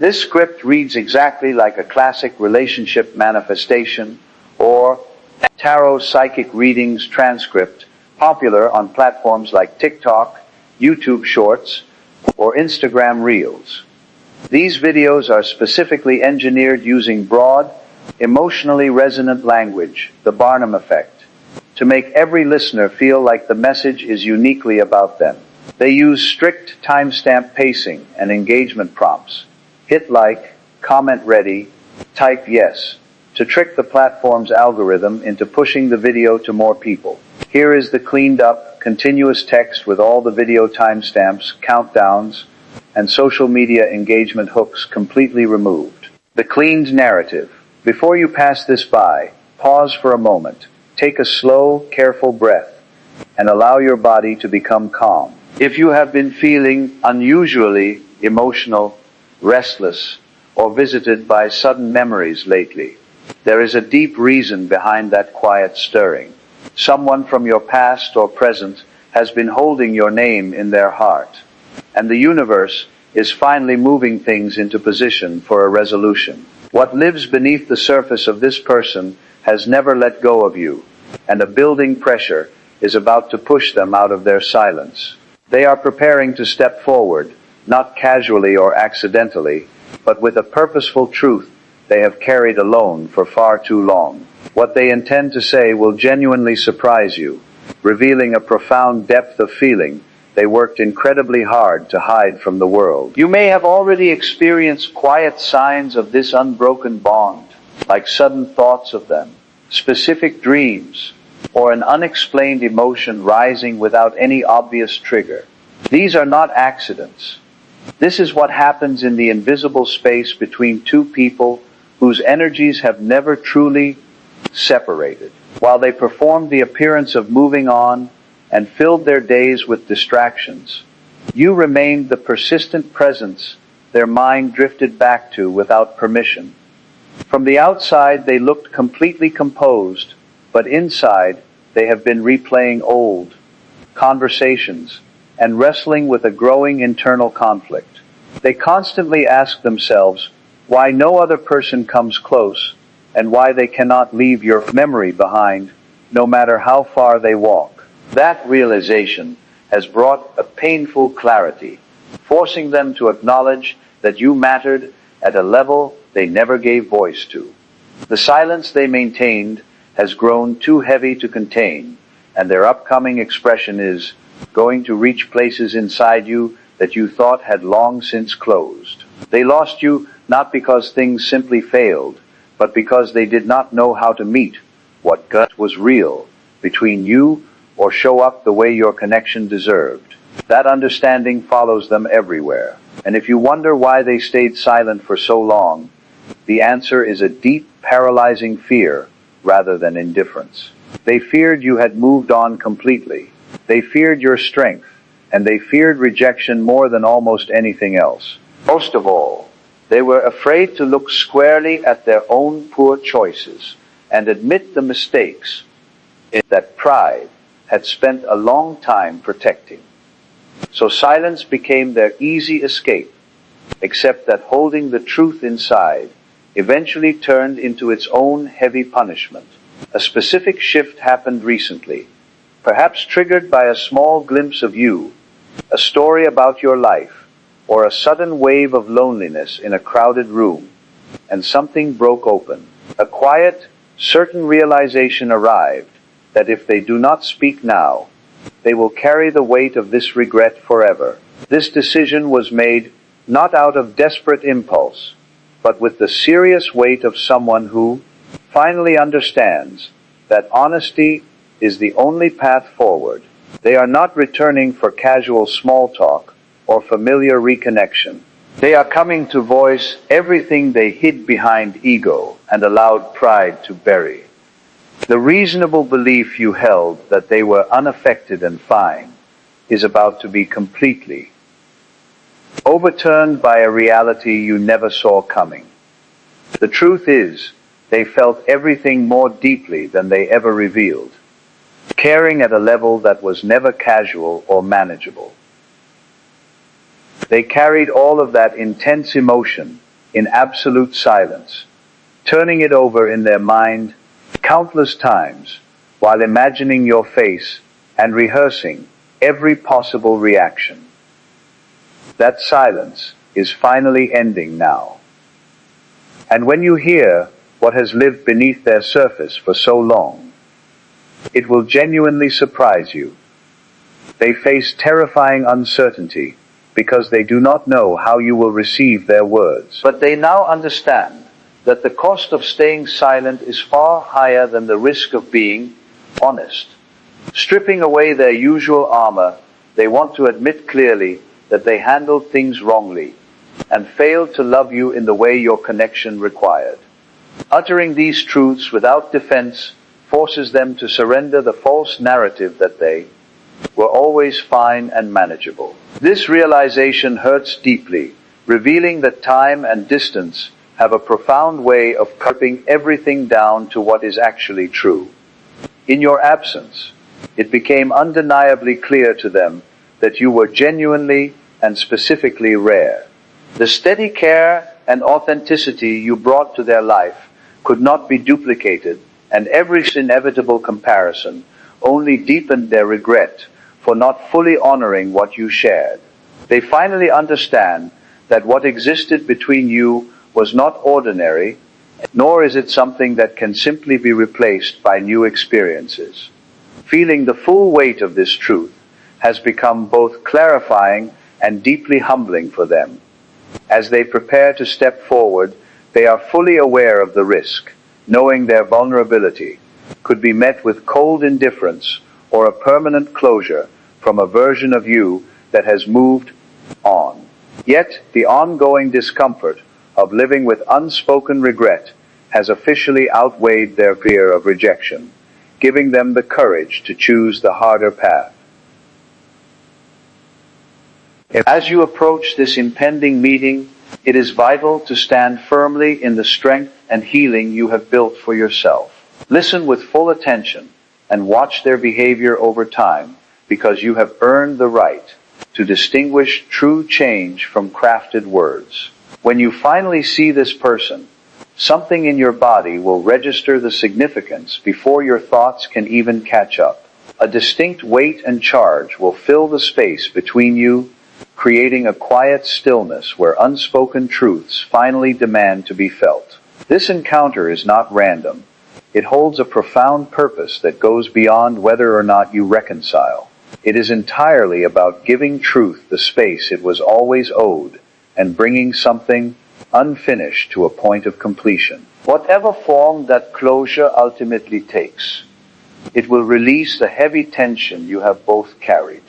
This script reads exactly like a classic relationship manifestation or tarot psychic readings transcript, popular on platforms like TikTok, YouTube Shorts, or Instagram Reels. These videos are specifically engineered using broad, emotionally resonant language, the Barnum effect, to make every listener feel like the message is uniquely about them. They use strict timestamp pacing and engagement prompts. Hit like, comment ready, type yes, to trick the platform's algorithm into pushing the video to more people. Here is the cleaned up, continuous text with all the video timestamps, countdowns, and social media engagement hooks completely removed. The cleaned narrative. Before you pass this by, pause for a moment. Take a slow, careful breath, and allow your body to become calm. If you have been feeling unusually emotional, restless, or visited by sudden memories lately, there is a deep reason behind that quiet stirring. Someone from your past or present has been holding your name in their heart, and the universe is finally moving things into position for a resolution. What lives beneath the surface of this person has never let go of you, and a building pressure is about to push them out of their silence. They are preparing to step forward, not casually or accidentally, but with a purposeful truth they have carried alone for far too long. What they intend to say will genuinely surprise you, revealing a profound depth of feeling they worked incredibly hard to hide from the world. You may have already experienced quiet signs of this unbroken bond, like sudden thoughts of them, specific dreams, or an unexplained emotion rising without any obvious trigger. These are not accidents. This is what happens in the invisible space between two people whose energies have never truly separated. While they performed the appearance of moving on and filled their days with distractions, you remained the persistent presence their mind drifted back to without permission. From the outside they looked completely composed, but inside they have been replaying old conversations and wrestling with a growing internal conflict. They constantly ask themselves why no other person comes close and why they cannot leave your memory behind, no matter how far they walk. That realization has brought a painful clarity, forcing them to acknowledge that you mattered at a level they never gave voice to. The silence they maintained has grown too heavy to contain, and their upcoming expression is going to reach places inside you that you thought had long since closed. They lost you not because things simply failed, but because they did not know how to meet what gut was real between you or show up the way your connection deserved. That understanding follows them everywhere. And if you wonder why they stayed silent for so long, the answer is a deep, paralyzing fear rather than indifference. They feared you had moved on completely. They feared your strength, and they feared rejection more than almost anything else. Most of all, they were afraid to look squarely at their own poor choices and admit the mistakes that pride had spent a long time protecting. So silence became their easy escape, except that holding the truth inside eventually turned into its own heavy punishment. A specific shift happened recently, perhaps triggered by a small glimpse of you, a story about your life, or a sudden wave of loneliness in a crowded room, and something broke open. A quiet, certain realization arrived that if they do not speak now, they will carry the weight of this regret forever. This decision was made not out of desperate impulse, but with the serious weight of someone who finally understands that honesty is the only path forward. They are not returning for casual small talk or familiar reconnection. They are coming to voice everything they hid behind ego and allowed pride to bury. The reasonable belief you held that they were unaffected and fine is about to be completely overturned by a reality you never saw coming. The truth is, they felt everything more deeply than they ever revealed, caring at a level that was never casual or manageable. They carried all of that intense emotion in absolute silence, turning it over in their mind countless times while imagining your face and rehearsing every possible reaction. That silence is finally ending now. And when you hear what has lived beneath their surface for so long, it will genuinely surprise you. They face terrifying uncertainty because they do not know how you will receive their words. But they now understand that the cost of staying silent is far higher than the risk of being honest. Stripping away their usual armor, they want to admit clearly that they handled things wrongly and failed to love you in the way your connection required. Uttering these truths without defense forces them to surrender the false narrative that they were always fine and manageable. This realization hurts deeply, revealing that time and distance have a profound way of curbing everything down to what is actually true. In your absence, it became undeniably clear to them that you were genuinely and specifically rare. The steady care and authenticity you brought to their life could not be duplicated, and every inevitable comparison only deepened their regret for not fully honoring what you shared. They finally understand that what existed between you was not ordinary, nor is it something that can simply be replaced by new experiences. Feeling the full weight of this truth has become both clarifying and deeply humbling for them. As they prepare to step forward, they are fully aware of the risk, knowing their vulnerability could be met with cold indifference or a permanent closure from a version of you that has moved on. Yet, the ongoing discomfort of living with unspoken regret has officially outweighed their fear of rejection, giving them the courage to choose the harder path. As you approach this impending meeting, it is vital to stand firmly in the strength and healing you have built for yourself. Listen with full attention and watch their behavior over time, because you have earned the right to distinguish true change from crafted words. When you finally see this person, something in your body will register the significance before your thoughts can even catch up. A distinct weight and charge will fill the space between you, creating a quiet stillness where unspoken truths finally demand to be felt. This encounter is not random. It holds a profound purpose that goes beyond whether or not you reconcile. It is entirely about giving truth the space it was always owed and bringing something unfinished to a point of completion. Whatever form that closure ultimately takes, it will release the heavy tension you have both carried.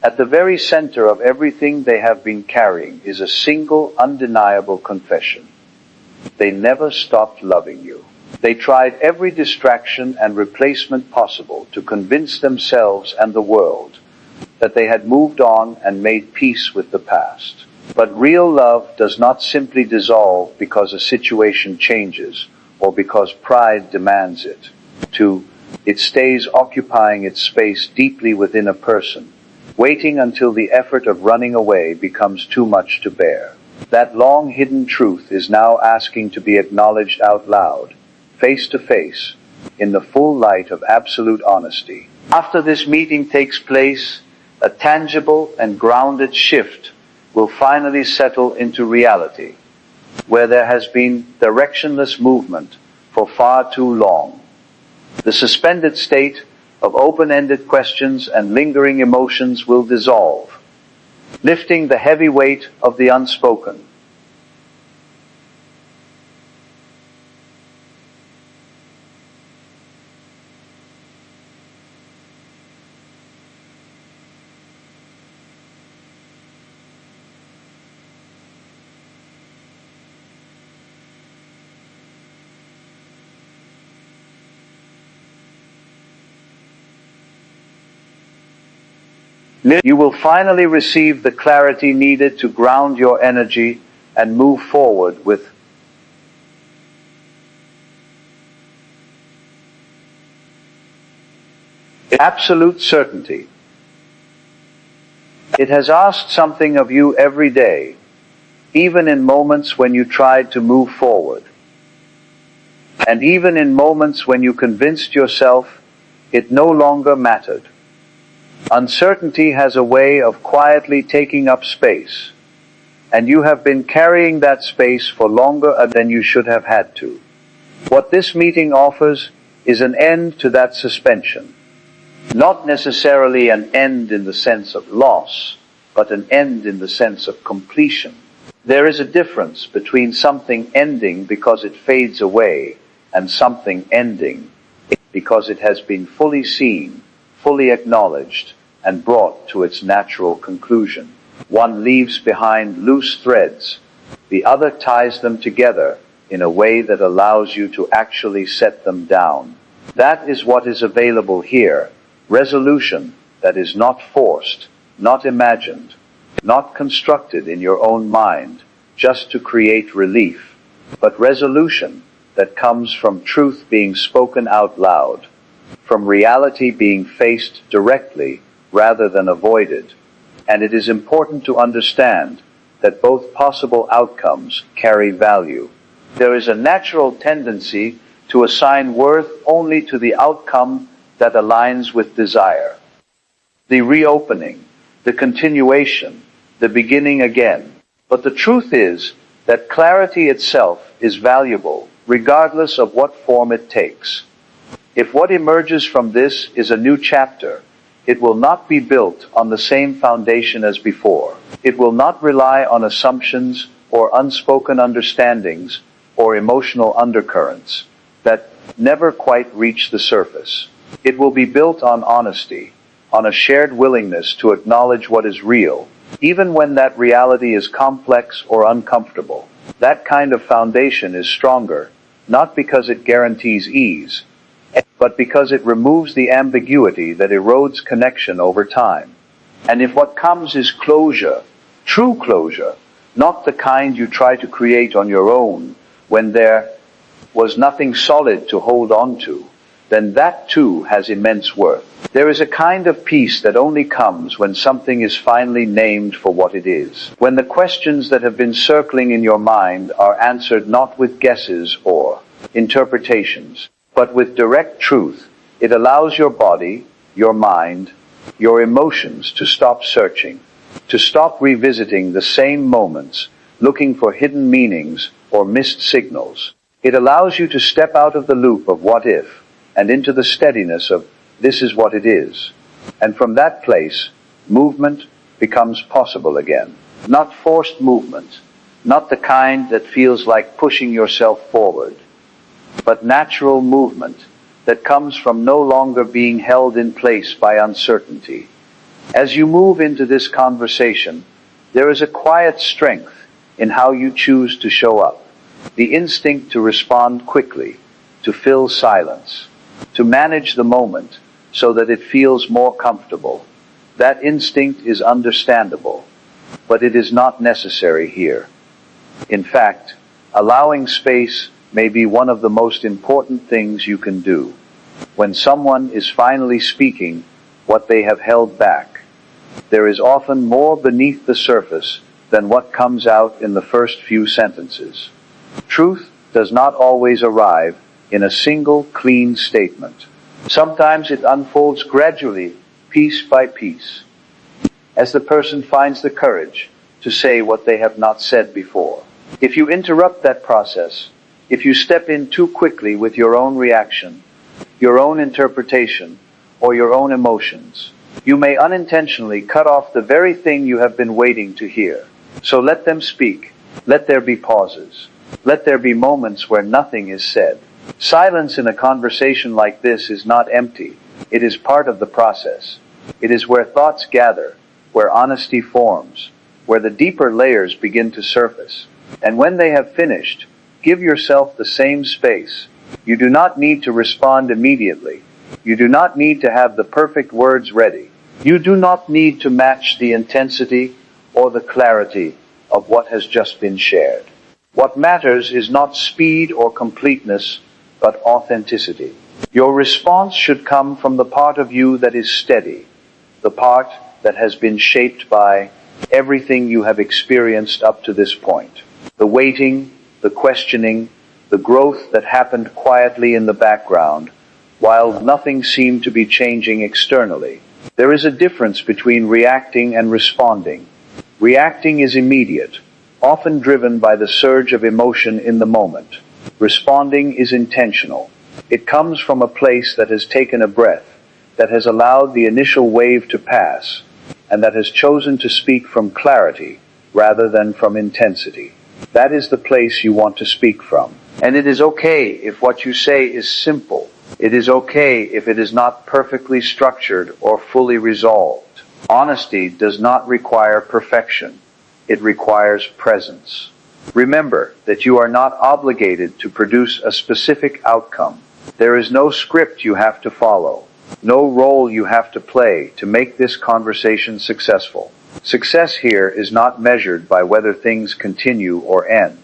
At the very center of everything they have been carrying is a single undeniable confession. They never stopped loving you. They tried every distraction and replacement possible to convince themselves and the world that they had moved on and made peace with the past. But real love does not simply dissolve because a situation changes or because pride demands it. It stays occupying its space deeply within a person, waiting until the effort of running away becomes too much to bear. That long-hidden truth is now asking to be acknowledged out loud, face to face, in the full light of absolute honesty. After this meeting takes place, a tangible and grounded shift will finally settle into reality, where there has been directionless movement for far too long. The suspended state of open-ended questions and lingering emotions will dissolve, lifting the heavy weight of the unspoken. You will finally receive the clarity needed to ground your energy and move forward with absolute certainty. It has asked something of you every day, even in moments when you tried to move forward. And even in moments when you convinced yourself it no longer mattered. Uncertainty has a way of quietly taking up space, and you have been carrying that space for longer than you should have had to. What this meeting offers is an end to that suspension. Not necessarily an end in the sense of loss, but an end in the sense of completion. There is a difference between something ending because it fades away and something ending because it has been fully seen, fully acknowledged, and brought to its natural conclusion. One leaves behind loose threads, the other ties them together in a way that allows you to actually set them down. That is what is available here. Resolution that is not forced, not imagined, not constructed in your own mind, just to create relief, but resolution that comes from truth being spoken out loud, from reality being faced directly rather than avoided. And it is important to understand that both possible outcomes carry value. There is a natural tendency to assign worth only to the outcome that aligns with desire. The reopening, the continuation, the beginning again. But the truth is that clarity itself is valuable, regardless of what form it takes. If what emerges from this is a new chapter, it will not be built on the same foundation as before. It will not rely on assumptions or unspoken understandings or emotional undercurrents that never quite reach the surface. It will be built on honesty, on a shared willingness to acknowledge what is real, even when that reality is complex or uncomfortable. That kind of foundation is stronger, not because it guarantees ease, but because it removes the ambiguity that erodes connection over time. And if what comes is closure, true closure, not the kind you try to create on your own when there was nothing solid to hold on to, then that too has immense worth. There is a kind of peace that only comes when something is finally named for what it is. When the questions that have been circling in your mind are answered not with guesses or interpretations, but with direct truth. It allows your body, your mind, your emotions to stop searching, to stop revisiting the same moments, looking for hidden meanings or missed signals. It allows you to step out of the loop of what if, and into the steadiness of this is what it is. And from that place, movement becomes possible again. Not forced movement, not the kind that feels like pushing yourself forward, but natural movement that comes from no longer being held in place by uncertainty. As you move into this conversation, there is a quiet strength in how you choose to show up. The instinct to respond quickly, to fill silence, to manage the moment so that it feels more comfortable. That instinct is understandable, but it is not necessary here. In fact, allowing space may be one of the most important things you can do. When someone is finally speaking what they have held back, there is often more beneath the surface than what comes out in the first few sentences. Truth does not always arrive in a single clean statement. Sometimes it unfolds gradually, piece by piece, as the person finds the courage to say what they have not said before. If you interrupt that process, if you step in too quickly with your own reaction, your own interpretation, or your own emotions, you may unintentionally cut off the very thing you have been waiting to hear. So let them speak. Let there be pauses. Let there be moments where nothing is said. Silence in a conversation like this is not empty. It is part of the process. It is where thoughts gather, where honesty forms, where the deeper layers begin to surface. And when they have finished, give yourself the same space. You do not need to respond immediately. You do not need to have the perfect words ready. You do not need to match the intensity or the clarity of what has just been shared. What matters is not speed or completeness, but authenticity. Your response should come from the part of you that is steady, the part that has been shaped by everything you have experienced up to this point. The waiting, the questioning, the growth that happened quietly in the background, while nothing seemed to be changing externally. There is a difference between reacting and responding. Reacting is immediate, often driven by the surge of emotion in the moment. Responding is intentional. It comes from a place that has taken a breath, that has allowed the initial wave to pass, and that has chosen to speak from clarity rather than from intensity. That is the place you want to speak from. And it is okay if what you say is simple. It is okay if it is not perfectly structured or fully resolved. Honesty does not require perfection. It requires presence. Remember that you are not obligated to produce a specific outcome. There is no script you have to follow, no role you have to play to make this conversation successful. Success here is not measured by whether things continue or end,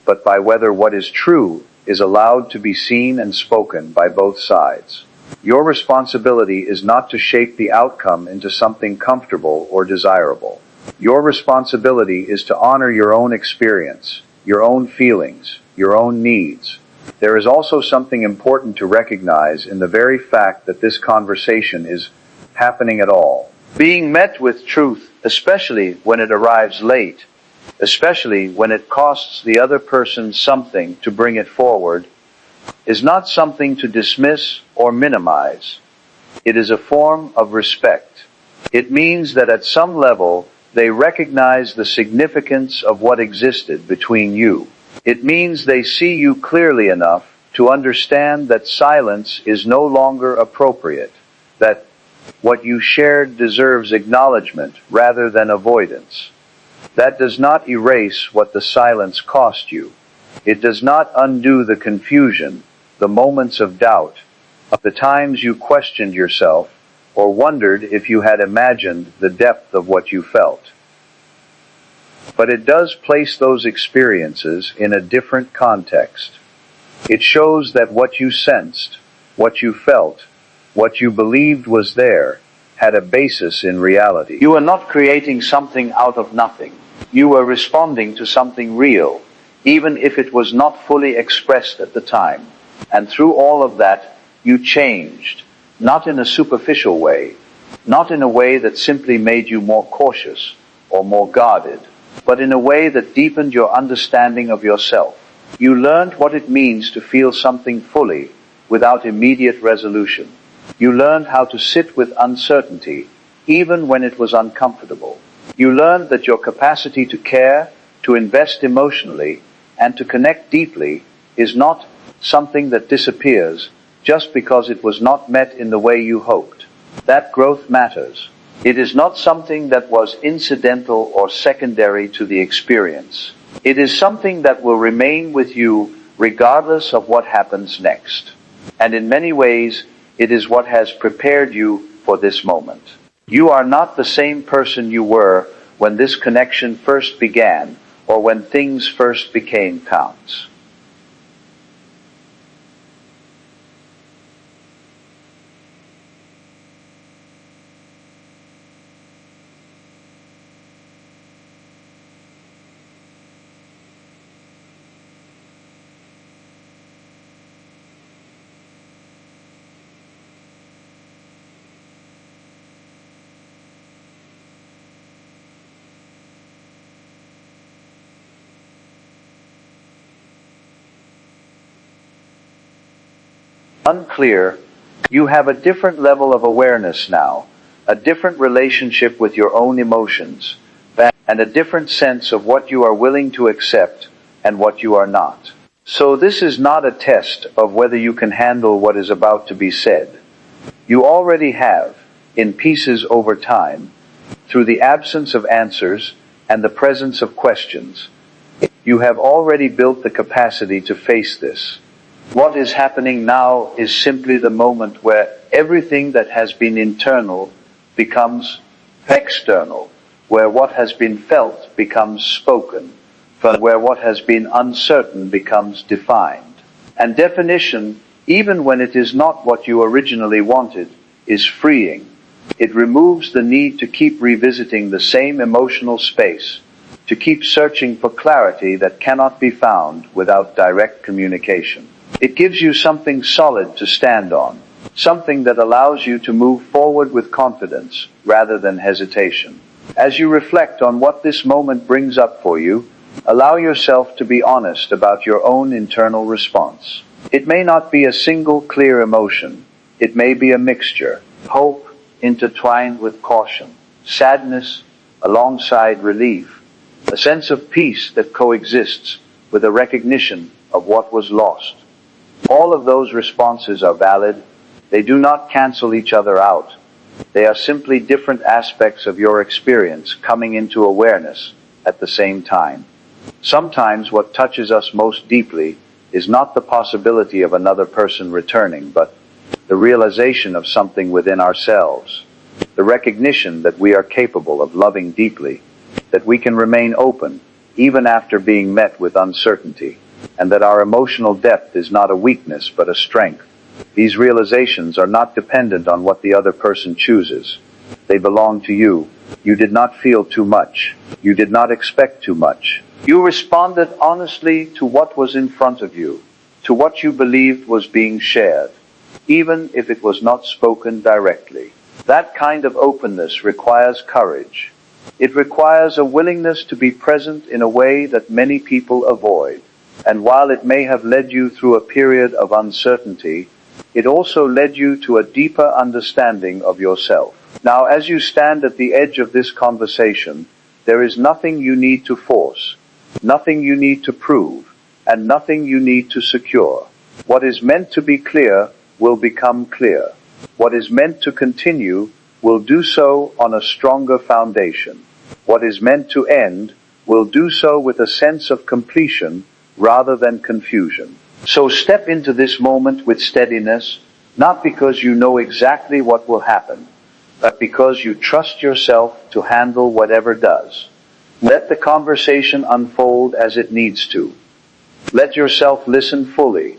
but by whether what is true is allowed to be seen and spoken by both sides. Your responsibility is not to shape the outcome into something comfortable or desirable. Your responsibility is to honor your own experience, your own feelings, your own needs. There is also something important to recognize in the very fact that this conversation is happening at all. Being met with truth, especially when it arrives late, especially when it costs the other person something to bring it forward, is not something to dismiss or minimize. It is a form of respect. It means that at some level, they recognize the significance of what existed between you. It means they see you clearly enough to understand that silence is no longer appropriate, that what you shared deserves acknowledgement rather than avoidance. That does not erase what the silence cost you. It does not undo the confusion, the moments of doubt, the times you questioned yourself, or wondered if you had imagined the depth of what you felt. But it does place those experiences in a different context. It shows that what you sensed, what you felt, what you believed was there, had a basis in reality. You are not creating something out of nothing. You are responding to something real, even if it was not fully expressed at the time. And through all of that, you changed, not in a superficial way, not in a way that simply made you more cautious or more guarded, but in a way that deepened your understanding of yourself. You learned what it means to feel something fully, without immediate resolution. You learned how to sit with uncertainty, even when it was uncomfortable. You learned that your capacity to care, to invest emotionally, and to connect deeply is not something that disappears just because it was not met in the way you hoped. That growth matters. It is not something that was incidental or secondary to the experience. It is something that will remain with you regardless of what happens next. And in many ways, it is what has prepared you for this moment. You are not the same person you were when this connection first began or when things first became counts. Unclear, you have a different level of awareness now, a different relationship with your own emotions, and a different sense of what you are willing to accept and what you are not. So this is not a test of whether you can handle what is about to be said. You already have, in pieces over time, through the absence of answers and the presence of questions. You have already built the capacity to face this. What is happening now is simply the moment where everything that has been internal becomes external, where what has been felt becomes spoken, where what has been uncertain becomes defined. And definition, even when it is not what you originally wanted, is freeing. It removes the need to keep revisiting the same emotional space, to keep searching for clarity that cannot be found without direct communication. It gives you something solid to stand on, something that allows you to move forward with confidence rather than hesitation. As you reflect on what this moment brings up for you, allow yourself to be honest about your own internal response. It may not be a single clear emotion. It may be a mixture, hope intertwined with caution, sadness alongside relief, a sense of peace that coexists with a recognition of what was lost. All of those responses are valid. They do not cancel each other out. They are simply different aspects of your experience coming into awareness at the same time. Sometimes what touches us most deeply is not the possibility of another person returning, but the realization of something within ourselves, the recognition that we are capable of loving deeply, that we can remain open even after being met with uncertainty, and that our emotional depth is not a weakness but a strength. These realizations are not dependent on what the other person chooses. They belong to you. You did not feel too much. You did not expect too much. You responded honestly to what was in front of you, to what you believed was being shared, even if it was not spoken directly. That kind of openness requires courage. It requires a willingness to be present in a way that many people avoid. And while it may have led you through a period of uncertainty, it also led you to a deeper understanding of yourself. Now, as you stand at the edge of this conversation, there is nothing you need to force, nothing you need to prove, and nothing you need to secure. What is meant to be clear will become clear. What is meant to continue will do so on a stronger foundation. What is meant to end will do so with a sense of completion rather than confusion. So step into this moment with steadiness, not because you know exactly what will happen, but because you trust yourself to handle whatever does. Let the conversation unfold as it needs to. Let yourself listen fully.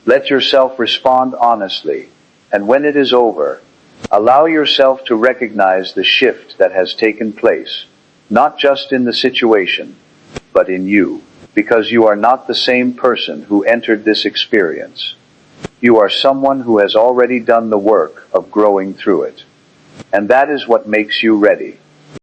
Let yourself respond honestly. And when it is over, allow yourself to recognize the shift that has taken place, not just in the situation, but in you. Because you are not the same person who entered this experience. You are someone who has already done the work of growing through it. And that is what makes you ready.